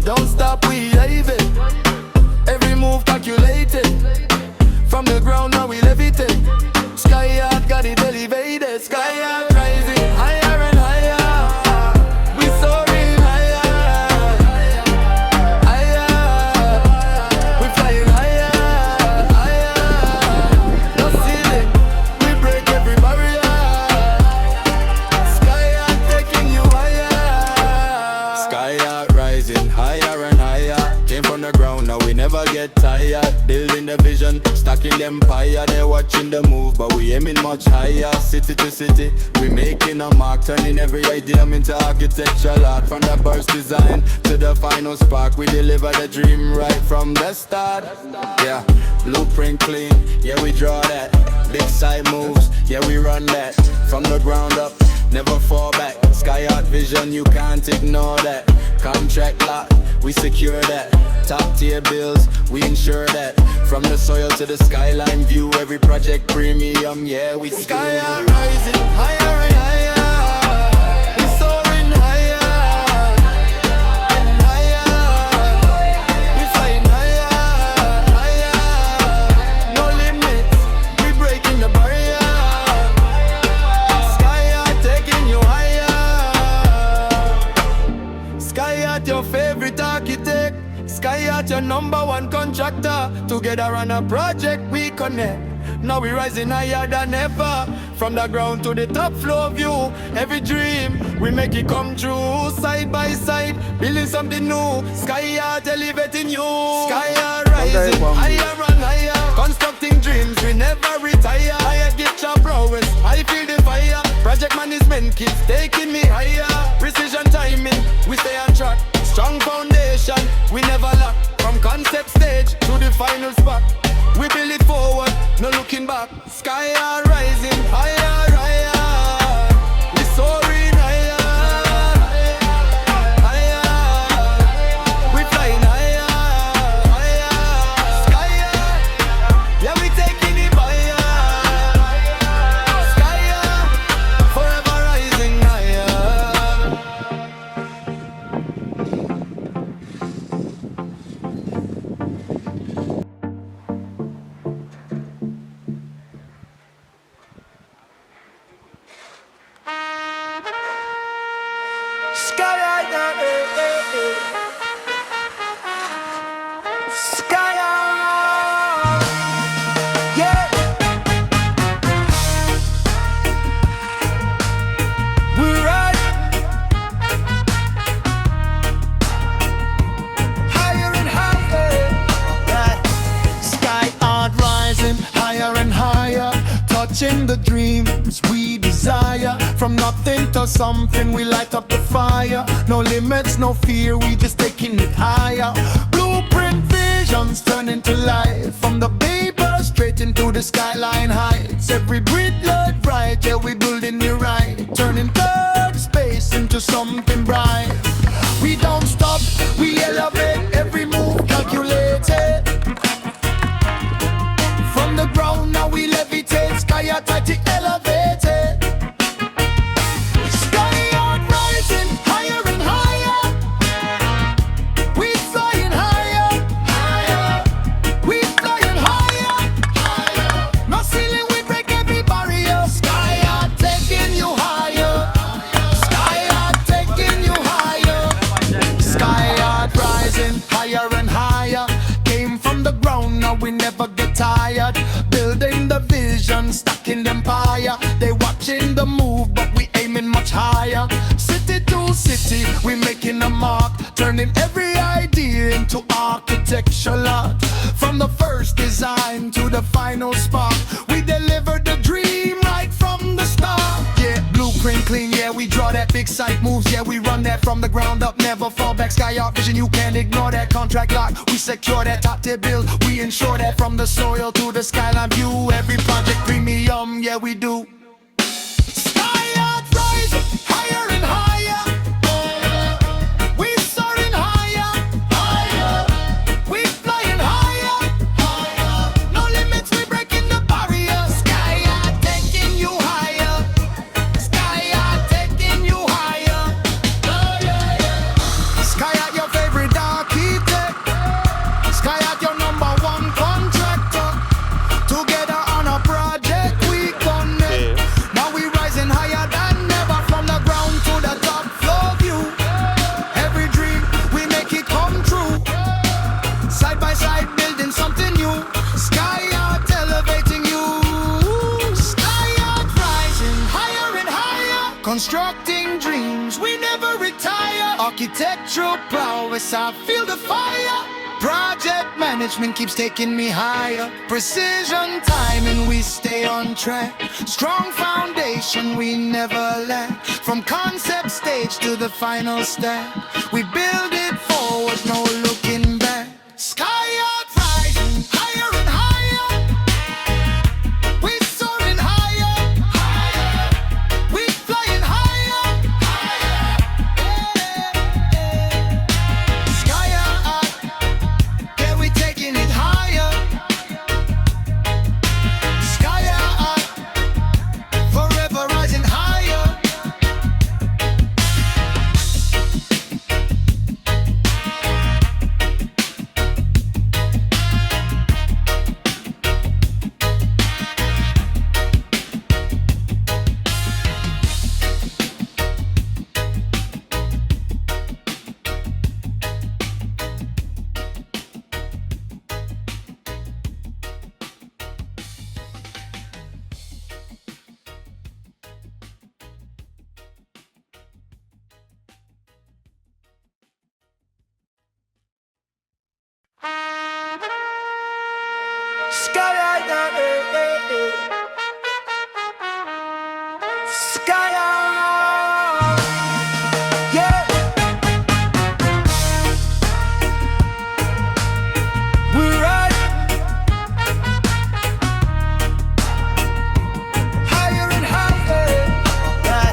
we don't stop, we dive it. Every move calculated. From the ground now we levitate. SkyArt got it elevated. SkyArt rising higher and higher. We soaring higher, higher. We flying higher, higher. No ceiling, we break every barrier. SkyArt taking you higher. SkyArt rising higher and higher. Came from the ground, now we never get tired. Building the vision, stacking the empire. They're watching the move, but we aiming much higher. City to city, we making a mark. Turning every idea into architectural art. From the burst design to the final spark, we deliver the dream right from the start. Yeah, blueprint clean, yeah we draw that. Big side moves, yeah we run that. From the ground up, never fall back. SkyArt vision, you can't ignore that. Contract lock, we secure that. Top tier bills, we ensure that. From the soil to the skyline view, every project premium, yeah we SkyArt rising higher and higher. We soaring higher and higher. We flying higher, higher. No limits, we breaking the barrier. SkyArt taking you higher. SkyArt your favorite architect. SkyArt your #1 contractor. Together on a project we connect. Now we rising higher than ever. From the ground to the top floor view. Every dream we make it come true. Side by side, building something new. SkyArt elevating you. SkyArt rising higher and higher. Constructing dreams, we never retire. I get your prowess, I feel the fire. Project management keeps taking me higher. Precision timing, we stay on track. Strong foundation, we never lack. From concept stage to the final spot, we build it forward, no looking back. SkyArt rising higher, higher. We soaring higher, higher. We flying higher, higher. SkyArt, yeah we taking it higher. SkyArt, forever rising higher. SkyArt, SkyArt, yeah. We're right higher and higher. Right. SkyArt rising higher and higher, touching the dreams we desire. From nothing to something, we light up the fire. No limits, no fear, we just taking it higher. Blueprint visions turn into life. From the paper straight into the skyline heights. Every brick light bright, yeah we building it right. Turning dark space into something bright. We don't stop, we elevate. Every move calculated. From the ground now we levitate. SkyArt tight elevated. SkyArt rising higher and higher. We flying higher, higher. We flying higher, higher. No ceiling, we break every barrier. SkyArt taking you higher. SkyArt taking you higher. SkyArt rising higher and higher. Came from the ground, now we never get tired. Building the vision, stacking the empire. They watching the move, but we aiming much higher. City to city, we making a mark. Turning every idea into architectural art. From the first design to the final spark, we deliver the dream right from the start. Yeah, blueprint clean, yeah we draw that. Big site moves, yeah we run that. From the ground up, never fall back. SkyArt vision, you can't ignore that. Contract lock, we secure that. Top tier build, we ensure that. From the soil to the skyline view, every project premium, yeah we do. SkyArt rising higher and higher. We soaring higher, higher. We flying higher, higher. No limits, we breaking the barrier. SkyArt taking you higher. SkyArt taking you higher. SkyArt your favorite dog. constructing dreams, we never retire. Architectural prowess, I feel the fire. Project management keeps taking me higher. Precision timing, we stay on track. Strong foundation, we never lack. From concept stage to the final stack, we build it forward, no looking back. SkyArt rising higher and higher. We soaring higher, higher. We flying higher, higher. SkyArt, yeah, we taking it higher. SkyArt, forever rising higher. SkyArt, SkyArt, yeah. We're right higher and higher. Yeah.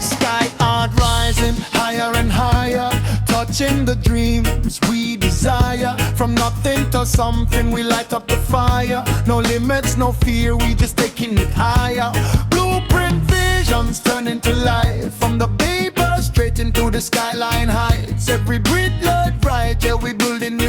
SkyArt rising higher and higher, touching the dreams we desire. From nothing to something, we light up the fire. No limits, no fear, we just taking it higher. Blueprint visions turn into life. From the paper straight into the skyline heights. Every brick light bright, yeah, we building